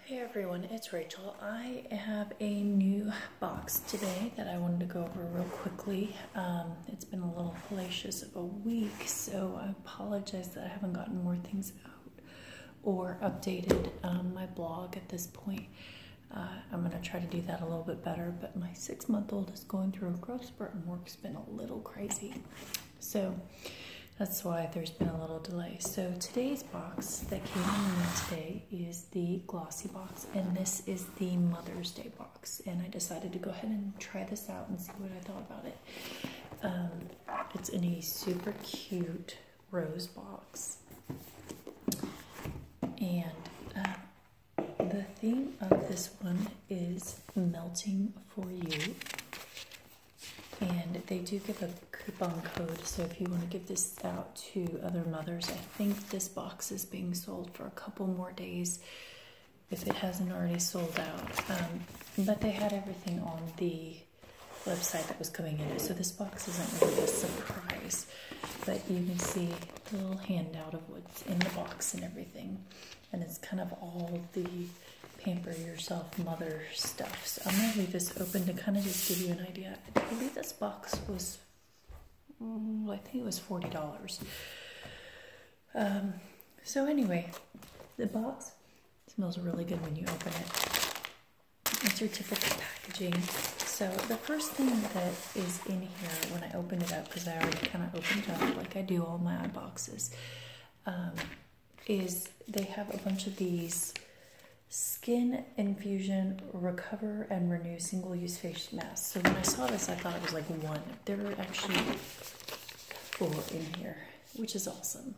Hey everyone, it's Rachel. I have a new box today that I wanted to go over real quickly. It's been a little hellacious of a week, so I apologize that I haven't gotten more things out or updated my blog at this point. I'm going to try to do that a little bit better, but my 6-month-old is going through a growth spurt and work's been a little crazy. So that's why there's been a little delay. So today's box that came in the mail today is the Glossy box, and this is the Mother's Day box. And I decided to go ahead and try this out and see what I thought about it. It's in a super cute rose box. And the theme of this one is melting for you. And they do give a coupon code, so if you want to give this out to other mothers, I think this box is being sold for a couple more days if it hasn't already sold out. But they had everything on the website that was coming in it, so this box isn't really a surprise. But you can see the little handout of what's in the box and everything. And it's kind of all the pamper yourself mother stuff. So I'm going to leave this open to kind of just give you an idea. I believe this box was, I think it was $40. So anyway, the box smells really good when you open it. It's your typical packaging. So the first thing that is in here when I open it up, because I already kind of opened it up like I do all my boxes, is they have a bunch of these Skin Infusion Recover and Renew Single-Use Face Masks. So when I saw this, I thought it was like one. There are actually 4 in here, which is awesome.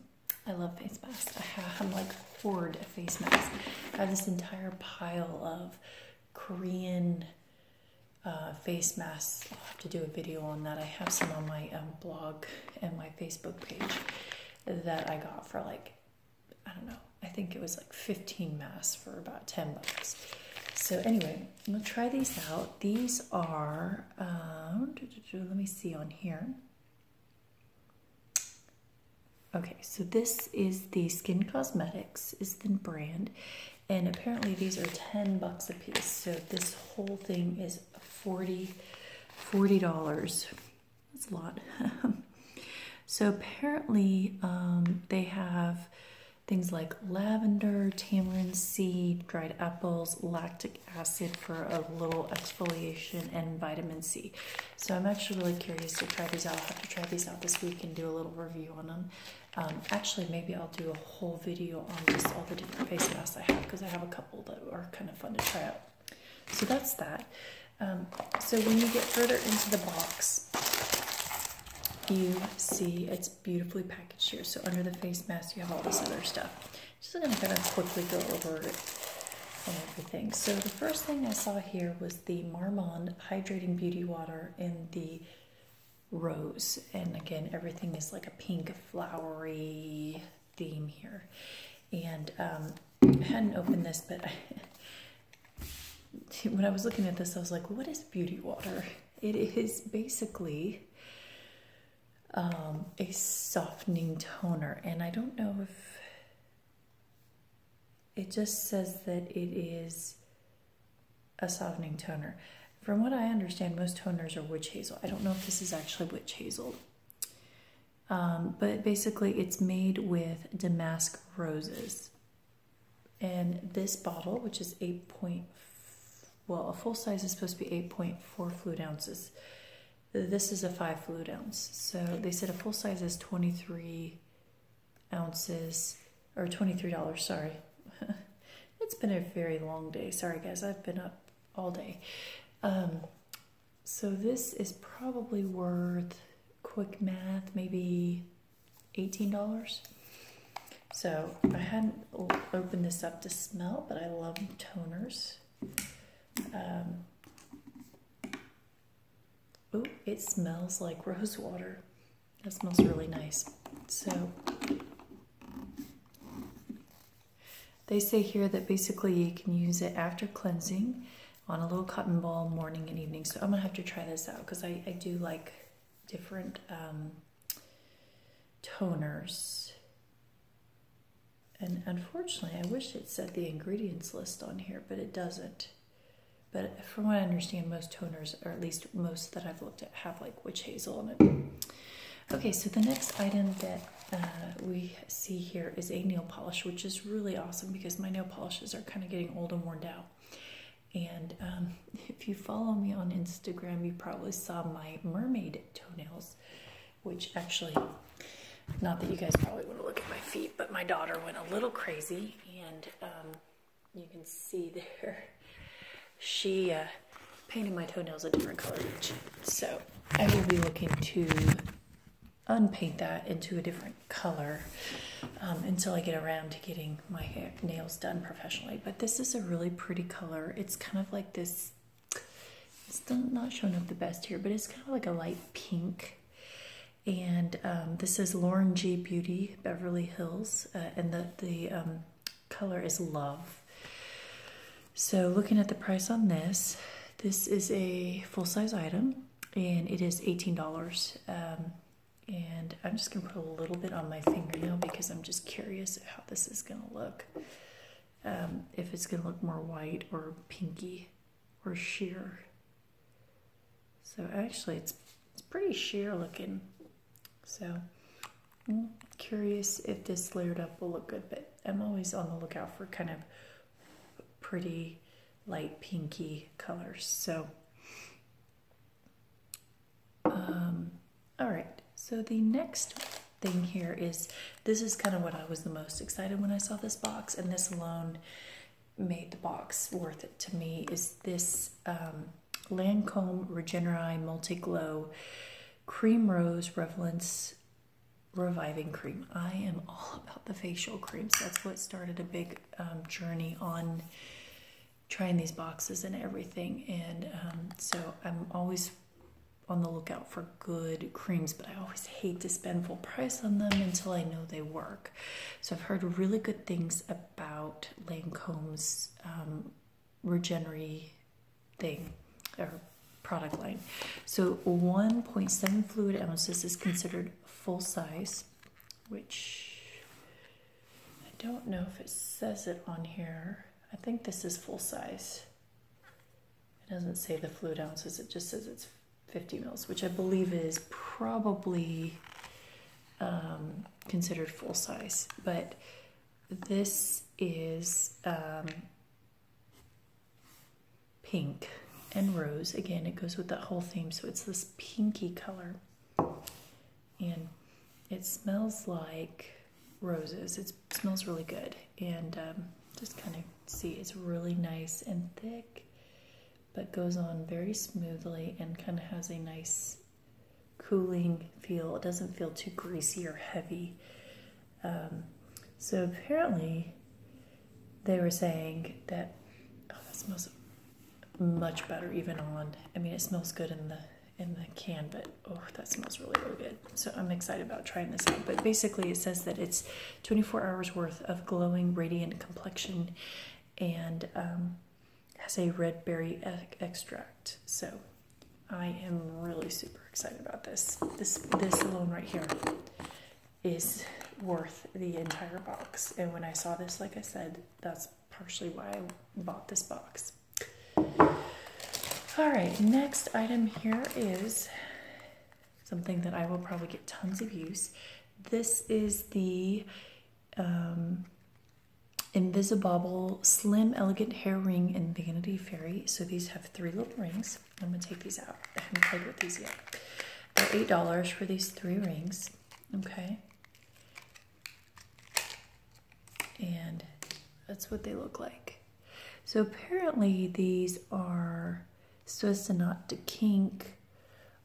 I love face masks. I'm like hoard a face mask. I have this entire pile of Korean face masks. I'll have to do a video on that. I have some on my blog and my Facebook page that I got for like, I don't know, I think it was like 15 masks for about $10. So anyway, I'm gonna try these out. These are, let me see on here. Okay, so this is the Skin Cosmetics, is the brand, and apparently these are $10 a piece. So this whole thing is $40. That's a lot. So apparently they have things like lavender, tamarind seed, dried apples, lactic acid for a little exfoliation, and vitamin C. So I'm actually really curious to try these out. I'll have to try these out this week and do a little review on them. Actually, maybe I'll do a whole video on just all the different face masks I have, because I have a couple that are kind of fun to try out. So that's that. So when you get further into the box, you see it's beautifully packaged here. So under the face mask, you have all this other stuff. Just going to kind of quickly go over it and everything. So the first thing I saw here was the Marmande Hydrating Beauty Water in the rose. And again, everything is like a pink flowery theme here. And I hadn't opened this, but when I was looking at this, I was like, what is beauty water? It is basically a softening toner, and I don't know if it just says that it is a softening toner. From what I understand, most toners are witch hazel. I don't know if this is actually witch hazel, but basically it's made with damask roses. And this bottle, which is a full size is supposed to be 8.4 fluid ounces. This is a 5 fluid ounce. So they said a full size is 23 ounces, or $23, sorry. It's been a very long day. Sorry guys, I've been up all day. So this is probably worth, quick math, maybe $18. So I hadn't opened this up to smell, but I love toners. Oh, it smells like rose water. That smells really nice. So they say here that basically you can use it after cleansing on a little cotton ball morning and evening. So I'm gonna have to try this out, because I do like different toners. And unfortunately, I wish it said the ingredients list on here, but it doesn't. But from what I understand, most toners, or at least most that I've looked at, have like witch hazel in it. Okay, so the next item that we see here is a nail polish, which is really awesome because my nail polishes are kind of getting old and worn down. And if you follow me on Instagram, you probably saw my mermaid toenails, which actually, not that you guys probably want to look at my feet, but my daughter went a little crazy, and you can see there, she painted my toenails a different color each. So I will be looking to unpaint that into a different color until I get around to getting my nails done professionally. But this is a really pretty color. It's kind of like this, it's still not showing up the best here, but it's kind of like a light pink. And this is Lauren G Beauty, Beverly Hills, and the color is Love. So looking at the price on this, this is a full-size item, and it is $18. And I'm just going to put a little bit on my fingernail because I'm just curious how this is going to look. If it's going to look more white or pinky or sheer. So actually it's pretty sheer looking. So I'm curious if this layered up will look good, but I'm always on the lookout for kind of pretty light pinky colors. So all right, so the next thing here is, this is kind of what I was the most excited when I saw this box, and this alone made the box worth it to me, is this Lancome Regenerai Multi-Glow Cream Rose Relevance Reviving Cream. I am all about the facial creams. That's what started a big journey on trying these boxes and everything. And so I'm always on the lookout for good creams, but I always hate to spend full price on them until I know they work. So I've heard really good things about Lancome's Regenerai thing, or product line. So 1.7 fluid ounces is considered full size, which I don't know if it says it on here. I think this is full size. It doesn't say the fluid ounces, it just says it's 50 mils, which I believe is probably considered full size. But this is pink and rose. Again, it goes with that whole theme, so it's this pinky color. And it smells like roses. It smells really good. And just kind of see, it's really nice and thick, but goes on very smoothly and kind of has a nice cooling feel. It doesn't feel too greasy or heavy. So apparently they were saying that, oh, that smells much better even on, I mean, it smells good in the can, but oh, that smells really, really good. So I'm excited about trying this out. But basically it says that it's 24 hours worth of glowing, radiant complexion, and has a red berry extract. So I am really super excited about this. This alone right here is worth the entire box. And when I saw this, like I said, that's partially why I bought this box. All right, next item here is something that I will probably get tons of use. This is the Invisibobble Slim Elegant Hair Ring in Vanity Fairy. So these have 3 little rings. I'm going to take these out. I haven't played with these yet. They're $8 for these 3 rings. Okay. And that's what they look like. So apparently these are so as to not to kink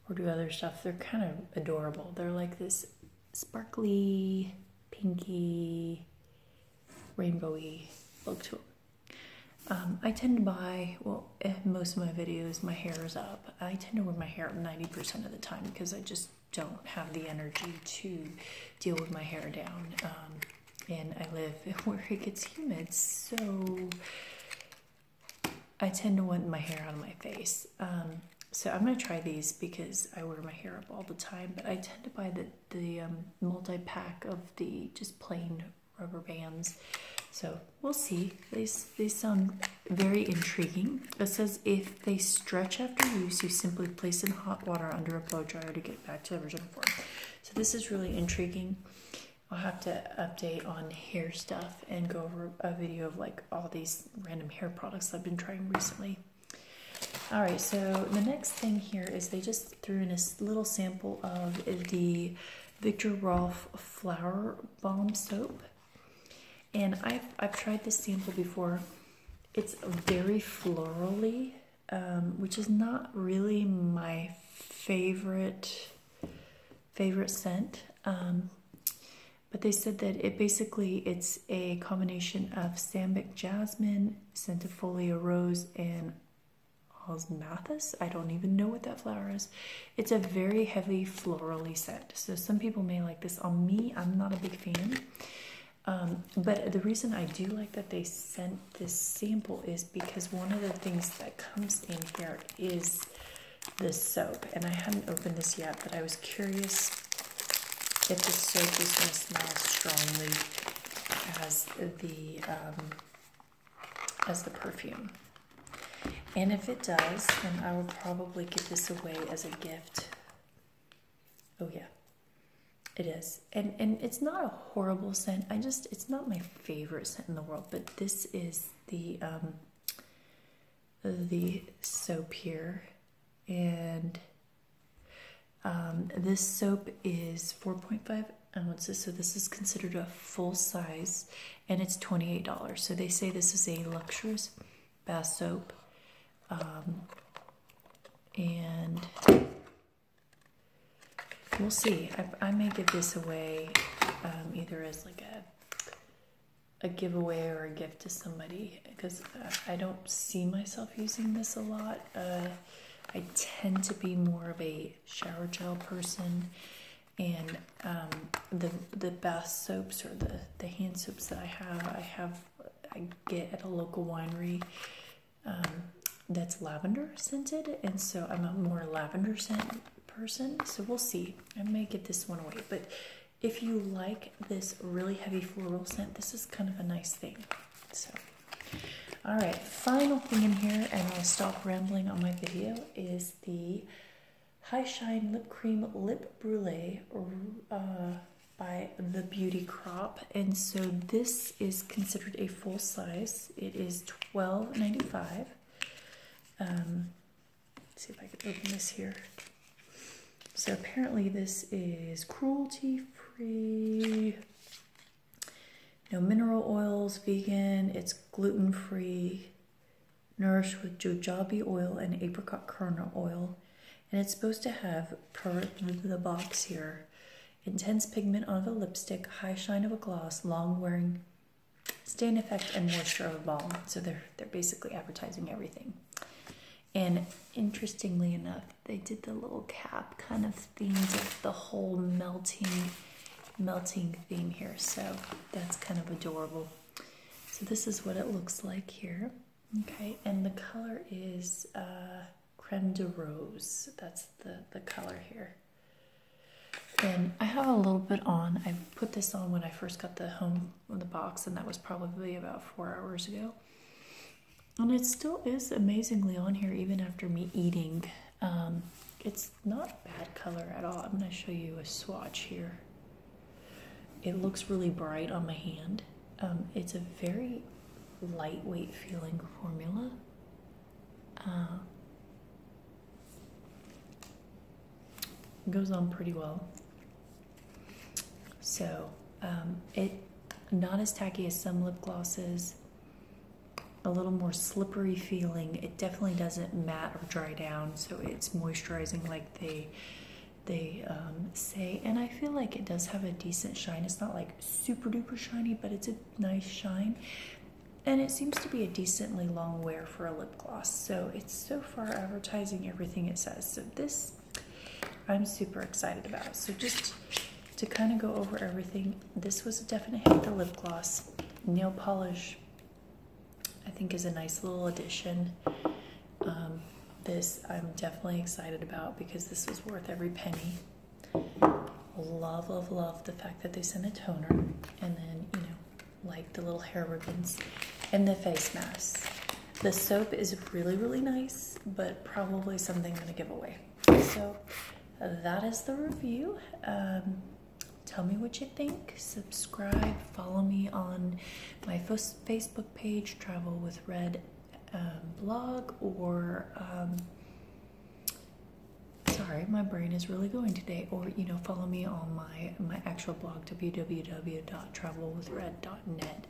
or do other stuff. They're kind of adorable. They're like this sparkly, pinky, rainbowy look to them. I tend to buy, well, in most of my videos, my hair is up. I tend to wear my hair up 90% of the time because I just don't have the energy to deal with my hair down. And I live where it gets humid, so I tend to want my hair out of my face. So I'm going to try these because I wear my hair up all the time, but I tend to buy the multi-pack of the just plain rubber bands. So we'll see. They sound very intriguing. It says if they stretch after use, you simply place in hot water under a blow dryer to get back to the original form. So this is really intriguing. I'll have to update on hair stuff and go over a video of like all these random hair products I've been trying recently. All right, so the next thing here is they just threw in a little sample of the Victor Rolf Flower Balm Soap. And I've tried this sample before. It's very florally, which is not really my favorite scent. But they said that it's a combination of Sambic Jasmine, Centifolia Rose, and Osmanthus. I don't even know what that flower is. It's a very heavy florally scent. So some people may like this. On me, I'm not a big fan. But the reason I do like that they sent this sample is because one of the things that comes in here is the soap. And I hadn't opened this yet, but I was curious if the soap was going to smell as strongly as the perfume. And if it does, then I will probably give this away as a gift. Oh yeah. It is. And it's not a horrible scent. It's not my favorite scent in the world, but this is the soap here. And this soap is 4.5 ounces, so this is considered a full size, and it's $28. So they say this is a luxurious bath soap. And we'll see. I may give this away either as like a giveaway or a gift to somebody, because I don't see myself using this a lot. I tend to be more of a shower gel person, and the bath soaps or the hand soaps that I get at a local winery that's lavender scented, and so I'm a more lavender scent person, so we'll see. I may give this one away, but if you like this really heavy floral scent, this is kind of a nice thing. So, all right, final thing in here, and I'll stop rambling on my video, is the High Shine Lip Cream Lip Brulee by The Beauty Crop. And so this is considered a full size. It is $12.95. Let's see if I can open this here. So apparently this is cruelty-free, no mineral oils, vegan, it's gluten-free, nourished with jojoba oil and apricot kernel oil. And it's supposed to have, per the box here, intense pigment of a lipstick, high shine of a gloss, long wearing, stain effect, and moisture of a balm. So they're basically advertising everything. And interestingly enough, they did the little cap kind of themed of the whole melting theme here. So that's kind of adorable. So this is what it looks like here. Okay, and the color is Creme de Rose. That's the color here. And I have a little bit on. I put this on when I first got the box, and that was probably about 4 hours ago. And it still is amazingly on here even after me eating. It's not bad color at all. I'm going to show you a swatch here. It looks really bright on my hand. It's a very lightweight feeling formula. It goes on pretty well. So it not as tacky as some lip glosses. A little more slippery feeling. It definitely doesn't matte or dry down, so it's moisturizing like they say. And I feel like it does have a decent shine. It's not like super duper shiny, but it's a nice shine. And it seems to be a decently long wear for a lip gloss. So it's so far advertising everything it says. So this I'm super excited about. So just to kind of go over everything, this was a definite hit. The lip gloss, nail polish, I think is a nice little addition. This I'm definitely excited about because this was worth every penny. Love, love, love the fact that they sent a toner, and then, you know, like the little hair ribbons, and the face mask. The soap is really, really nice, but probably something I'm gonna give away. So that is the review. Tell me what you think. Subscribe, follow me on my Facebook page, Travel with Red blog, or sorry, my brain is really going today. Or, you know, follow me on my actual blog, www.travelwithred.net.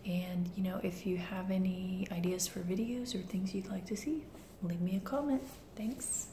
And, you know, if you have any ideas for videos or things you'd like to see, leave me a comment. Thanks.